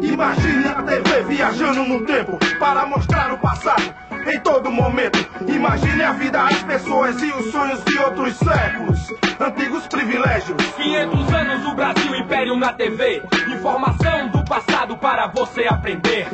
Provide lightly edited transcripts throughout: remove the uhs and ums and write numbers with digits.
Imagine a TV viajando no tempo para mostrar o passado em todo momento. Imagine a vida, as pessoas e os sonhos de outros séculos. Antigos privilégios. 500 anos o Brasil Império na TV. Informação do passado para você aprender.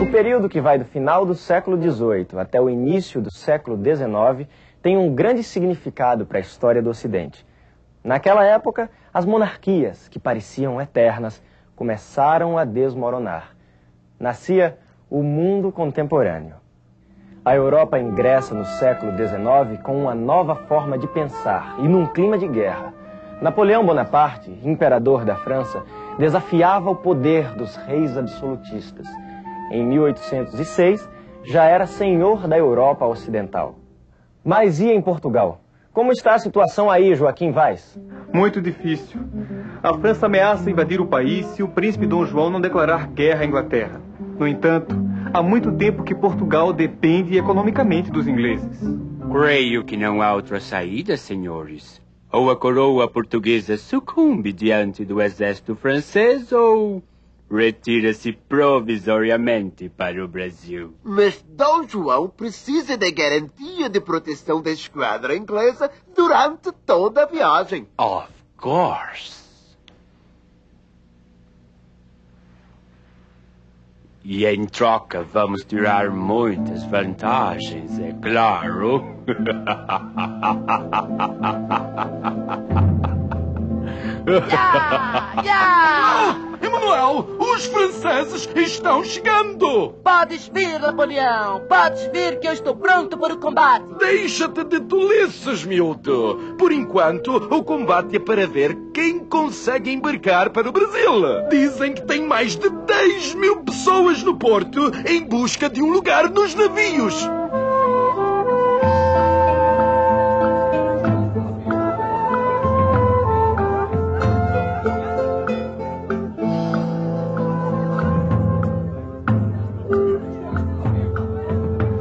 O período que vai do final do século XVIII até o início do século XIX tem um grande significado para a história do Ocidente. Naquela época, as monarquias, que pareciam eternas, começaram a desmoronar. Nascia o mundo contemporâneo. A Europa ingressa no século XIX com uma nova forma de pensar e num clima de guerra. Napoleão Bonaparte, imperador da França, desafiava o poder dos reis absolutistas. Em 1806, já era senhor da Europa Ocidental. Mas e em Portugal? Como está a situação aí, Joaquim Vaz? Muito difícil. A França ameaça invadir o país se o príncipe Dom João não declarar guerra à Inglaterra. No entanto, há muito tempo que Portugal depende economicamente dos ingleses. Creio que não há outra saída, senhores. Ou a coroa portuguesa sucumbe diante do exército francês, ou retira-se provisoriamente para o Brasil. Mas Dom João precisa da garantia de proteção da esquadra inglesa durante toda a viagem. Of course. E em troca vamos tirar muitas vantagens, é claro. Emanuel, os franceses estão chegando! Podes vir, Napoleão. Podes vir que eu estou pronto para o combate. Deixa-te de tolices, miúdo. Por enquanto, o combate é para ver quem consegue embarcar para o Brasil. Dizem que tem mais de 10.000 pessoas no porto em busca de um lugar nos navios.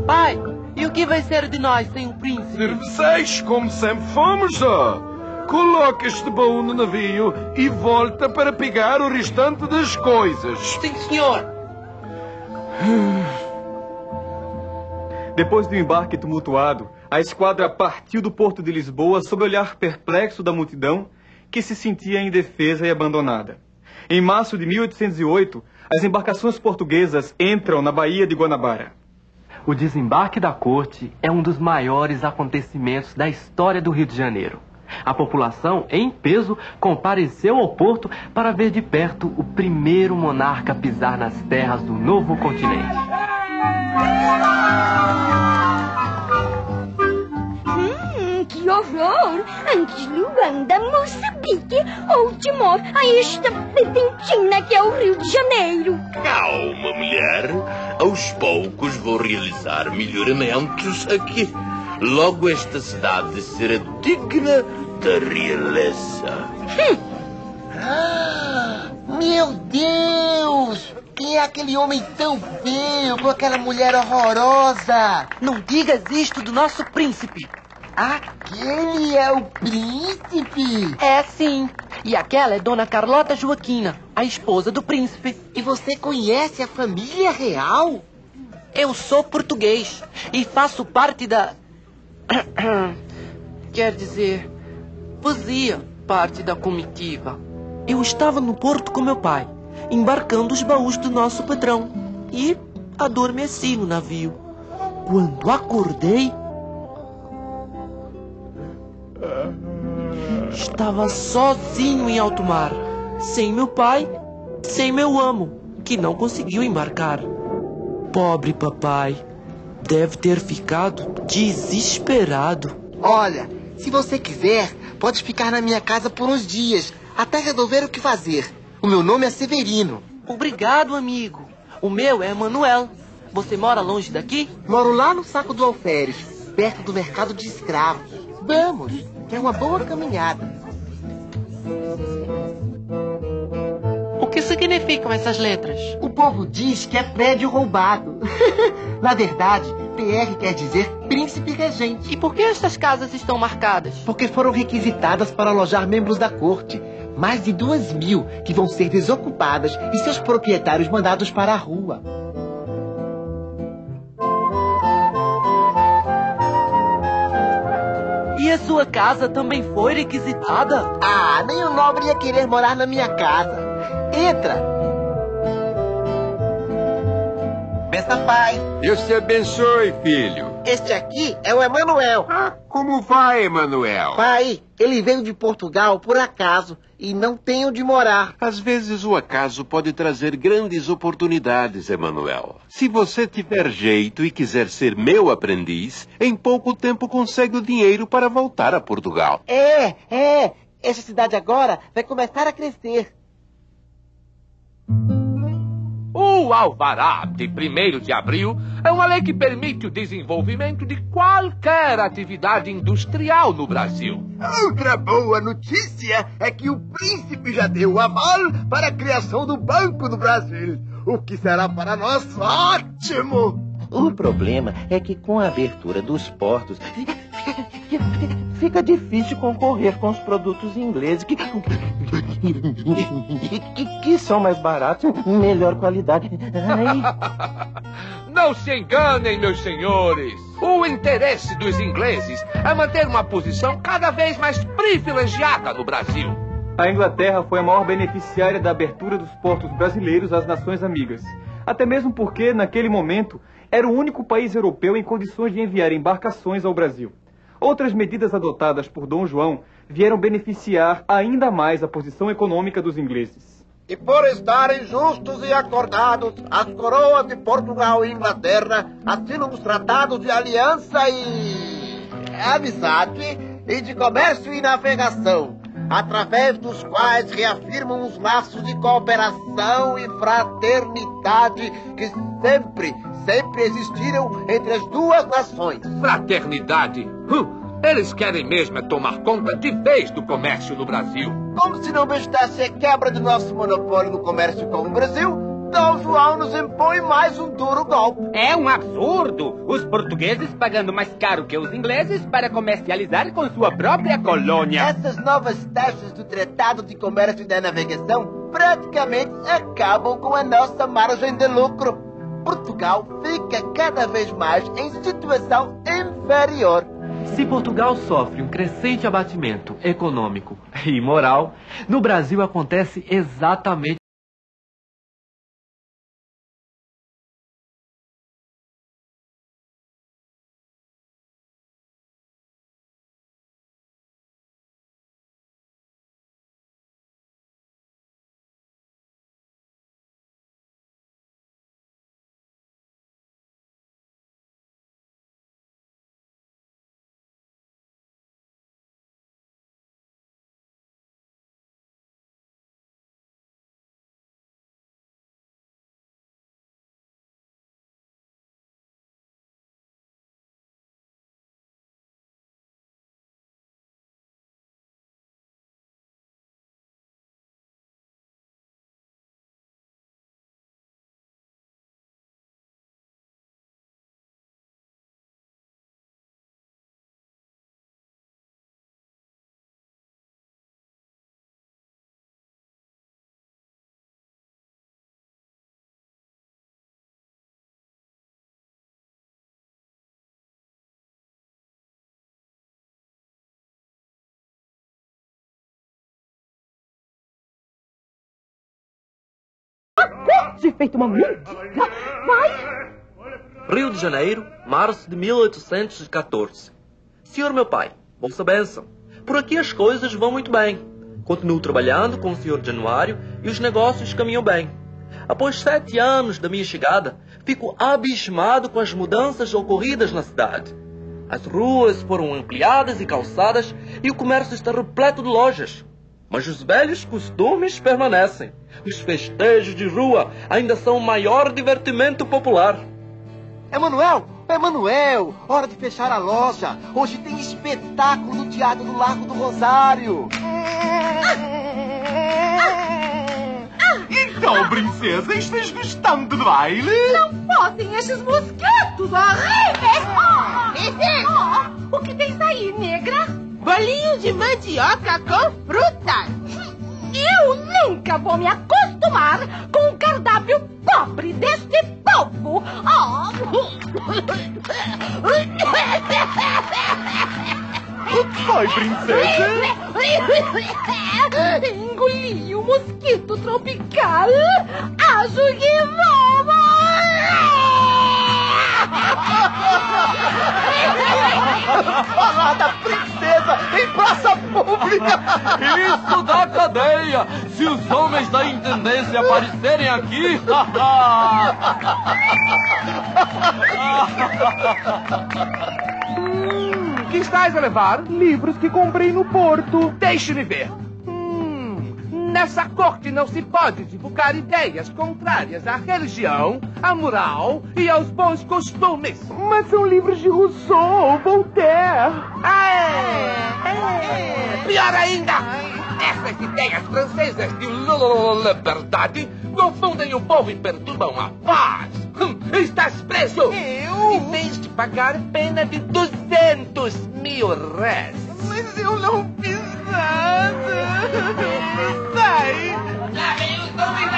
Pai, e o que vai ser de nós sem o príncipe? Serviçais, como sempre fomos, ó. Coloca este baú no navio e volta para pegar o restante das coisas. Sim, senhor. Depois do embarque tumultuado, a esquadra partiu do porto de Lisboa sob o olhar perplexo da multidão que se sentia indefesa e abandonada. Em março de 1808, as embarcações portuguesas entram na Baía de Guanabara. O desembarque da corte é um dos maiores acontecimentos da história do Rio de Janeiro. A população, em peso, compareceu ao porto para ver de perto o primeiro monarca a pisar nas terras do novo continente. Que horror! Antes Luanda, Moçambique ou Timor, a esta pedentina que é o Rio de Janeiro. Calma, mulher. Aos poucos vou realizar melhoramentos aqui. Logo esta cidade será digna da realeza. Meu Deus! Quem é aquele homem tão feio com aquela mulher horrorosa? Não digas isto do nosso príncipe. Aquele é o príncipe? É sim. E aquela é Dona Carlota Joaquina, a esposa do príncipe. E você conhece a família real? Eu sou português e faço parte da... Quer dizer, fazia parte da comitiva. Eu estava no porto com meu pai, embarcando os baús do nosso patrão. E adormeci no navio. Quando acordei, estava sozinho em alto mar, sem meu pai, sem meu amo, que não conseguiu embarcar. Pobre papai, deve ter ficado desesperado. Olha, se você quiser, pode ficar na minha casa por uns dias, até resolver o que fazer. O meu nome é Severino. Obrigado, amigo. O meu é Manuel. Você mora longe daqui? Moro lá no Saco do Alferes, perto do mercado de escravos. Vamos, que é uma boa caminhada. O que significam essas letras? O povo diz que é prédio roubado. Na verdade, PR quer dizer príncipe regente. E por que essas casas estão marcadas? Porque foram requisitadas para alojar membros da corte. Mais de 2.000 que vão ser desocupadas e seus proprietários mandados para a rua. E a sua casa também foi requisitada? Ah, nem o nobre ia querer morar na minha casa. Entra! Benção, pai. Deus te abençoe, filho. Este aqui é o Emanuel. Como vai, Emanuel? Pai, ele veio de Portugal por acaso e não tem onde morar. Às vezes o acaso pode trazer grandes oportunidades, Emanuel. Se você tiver jeito e quiser ser meu aprendiz, em pouco tempo consegue o dinheiro para voltar a Portugal. Essa cidade agora vai começar a crescer. O Alvará de 1º de abril é uma lei que permite o desenvolvimento de qualquer atividade industrial no Brasil. Outra boa notícia é que o príncipe já deu o aval para a criação do Banco do Brasil, o que será para nós ótimo. O problema é que com a abertura dos portos fica difícil concorrer com os produtos ingleses que são mais baratos e melhor qualidade. Não se enganem, meus senhores. O interesse dos ingleses é manter uma posição cada vez mais privilegiada no Brasil. A Inglaterra foi a maior beneficiária da abertura dos portos brasileiros às nações amigas. Até mesmo porque, naquele momento, era o único país europeu em condições de enviar embarcações ao Brasil. Outras medidas adotadas por Dom João vieram beneficiar ainda mais a posição econômica dos ingleses. E por estarem justos e acordados, as coroas de Portugal e Inglaterra assinam os tratados de aliança e amizade e de comércio e navegação, através dos quais reafirmam os laços de cooperação e fraternidade que sempre existiram entre as duas nações. Fraternidade? Eles querem mesmo tomar conta de vez do comércio no Brasil. Como se não bastasse a quebra do nosso monopólio no comércio com o Brasil, Dom João nos impõe mais um duro golpe. É um absurdo! Os portugueses pagando mais caro que os ingleses para comercializar com sua própria colônia. Essas novas taxas do Tratado de Comércio e da Navegação praticamente acabam com a nossa margem de lucro. Portugal fica cada vez mais em situação inferior. Se Portugal sofre um crescente abatimento econômico e moral, no Brasil acontece exatamente Ser feito uma mentira. Vai! Rio de Janeiro, março de 1814. Senhor meu pai, vossa bênção. Por aqui as coisas vão muito bem. Continuo trabalhando com o Sr. Januário e os negócios caminham bem. Após 7 anos da minha chegada, fico abismado com as mudanças ocorridas na cidade. As ruas foram ampliadas e calçadas e o comércio está repleto de lojas. Mas os velhos costumes permanecem. Os festejos de rua ainda são o maior divertimento popular. Emanuel, Emanuel, hora de fechar a loja. Hoje tem espetáculo no Teatro do Largo do Rosário. Então, princesa, estás gostando do baile? Não fossem estes mosquitos horríveis! O que tens aí, negra? Bolinho de mandioca com frutas. Eu nunca vou me acostumar com o cardápio pobre deste povo. Vai, princesa. Engoli o mosquito tropical. Acho que vou Falar da princesa em praça pública! Isso dá cadeia! Se os homens da intendência aparecerem aqui... Que estás a levar? Livros que comprei no porto. Deixe-me ver. Nessa corte não se pode divulgar ideias contrárias à religião, à moral e aos bons costumes. Mas são livros de Rousseau, Voltaire. Pior ainda, essas ideias francesas de liberdade confundem o povo e perturbam a paz. Estás preso. E tens de pagar pena de 200 mil réis. Mas eu não fiz nada. Sai. Lá vem os homens da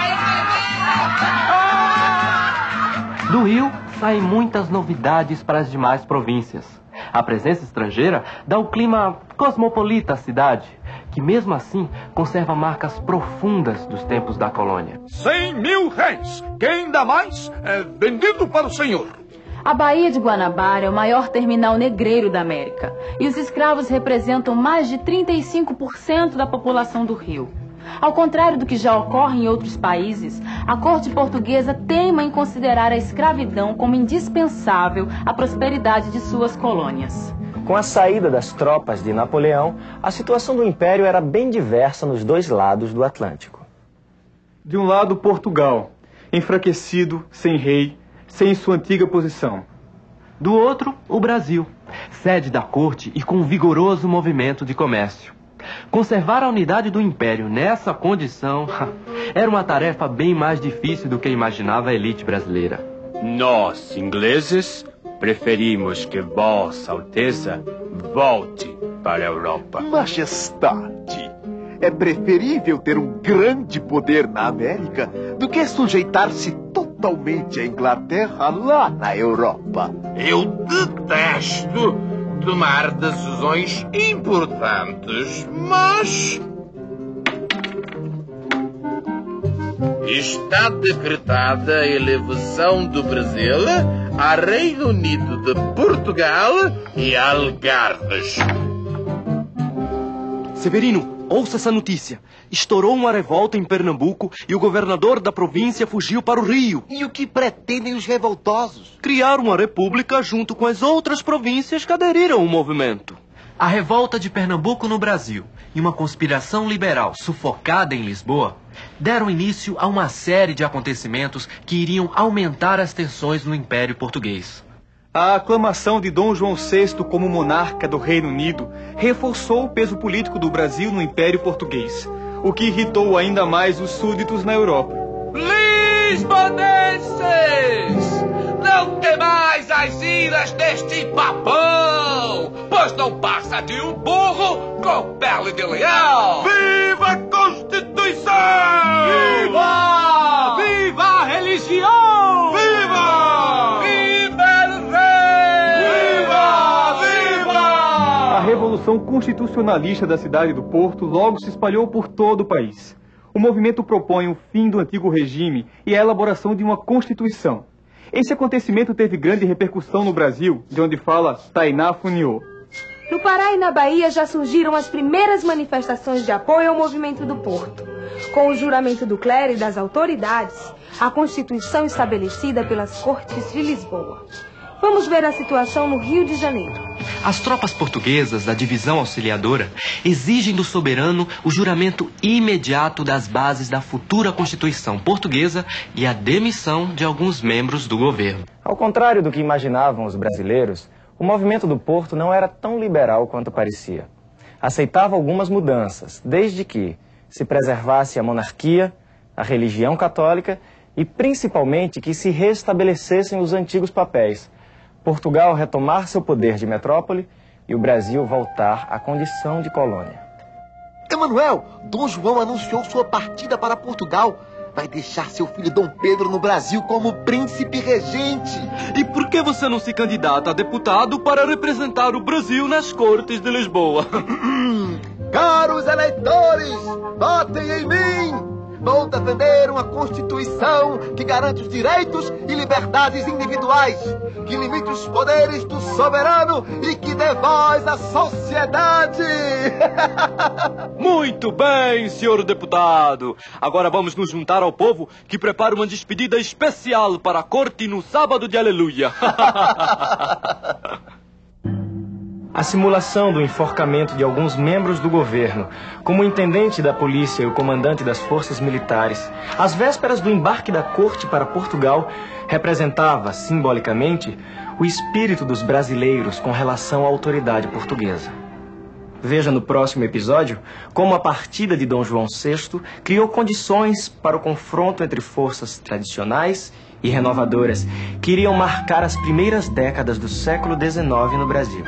intendência. Do Rio saem muitas novidades para as demais províncias. A presença estrangeira dá o clima cosmopolita à cidade, que mesmo assim conserva marcas profundas dos tempos da colônia. 100 mil réis. Quem dá mais é vendido para o senhor. A Baía de Guanabara é o maior terminal negreiro da América e os escravos representam mais de 35% da população do Rio. Ao contrário do que já ocorre em outros países, a corte portuguesa teima em considerar a escravidão como indispensável à prosperidade de suas colônias. Com a saída das tropas de Napoleão, a situação do Império era bem diversa nos dois lados do Atlântico. De um lado, Portugal, enfraquecido, sem rei, sem sua antiga posição. Do outro, o Brasil, sede da corte e com um vigoroso movimento de comércio. Conservar a unidade do Império nessa condição era uma tarefa bem mais difícil do que imaginava a elite brasileira. Nós, ingleses, preferimos que Vossa Alteza volte para a Europa. Majestade, é preferível ter um grande poder na América do que sujeitar-se totalmente à Inglaterra lá na Europa. Eu detesto tomar decisões importantes, mas está decretada a elevação do Brasil a Reino Unido de Portugal e Algarves. Severino, ouça essa notícia. Estourou uma revolta em Pernambuco e o governador da província fugiu para o Rio. E o que pretendem os revoltosos? Criar uma república junto com as outras províncias que aderiram ao movimento. A revolta de Pernambuco no Brasil e uma conspiração liberal sufocada em Lisboa deram início a uma série de acontecimentos que iriam aumentar as tensões no Império Português. A aclamação de Dom João VI como monarca do Reino Unido reforçou o peso político do Brasil no Império Português, o que irritou ainda mais os súditos na Europa. Lisbonenses! Não temais as iras deste papão, pois não passa de um burro com pele de leão! Viva a Constituição! Viva! Viva a religião! Viva! Viva o rei! Viva! Viva! A Revolução Constitucionalista da cidade do Porto logo se espalhou por todo o país. O movimento propõe o fim do antigo regime e a elaboração de uma Constituição. Esse acontecimento teve grande repercussão no Brasil, de onde fala Tainá Funiô. No Pará e na Bahia já surgiram as primeiras manifestações de apoio ao movimento do Porto. Com o juramento do clero e das autoridades, a Constituição estabelecida pelas Cortes de Lisboa. Vamos ver a situação no Rio de Janeiro. As tropas portuguesas da divisão auxiliadora exigem do soberano o juramento imediato das bases da futura Constituição portuguesa e a demissão de alguns membros do governo. Ao contrário do que imaginavam os brasileiros, o movimento do Porto não era tão liberal quanto parecia. Aceitava algumas mudanças, desde que se preservasse a monarquia, a religião católica e principalmente que se restabelecessem os antigos papéis, Portugal retomar seu poder de metrópole e o Brasil voltar à condição de colônia. Emanuel, Dom João anunciou sua partida para Portugal. Vai deixar seu filho Dom Pedro no Brasil como príncipe regente. E por que você não se candidata a deputado para representar o Brasil nas Cortes de Lisboa? Caros eleitores, votem em mim! Vou defender uma Constituição que garante os direitos e liberdades individuais, que limite os poderes do soberano e que dê voz à sociedade. Muito bem, senhor deputado. Agora vamos nos juntar ao povo que prepara uma despedida especial para a corte no sábado de Aleluia. A simulação do enforcamento de alguns membros do governo, como o intendente da polícia e o comandante das forças militares, às vésperas do embarque da corte para Portugal, representava, simbolicamente, o espírito dos brasileiros com relação à autoridade portuguesa. Veja no próximo episódio como a partida de Dom João VI criou condições para o confronto entre forças tradicionais e renovadoras que iriam marcar as primeiras décadas do século XIX no Brasil.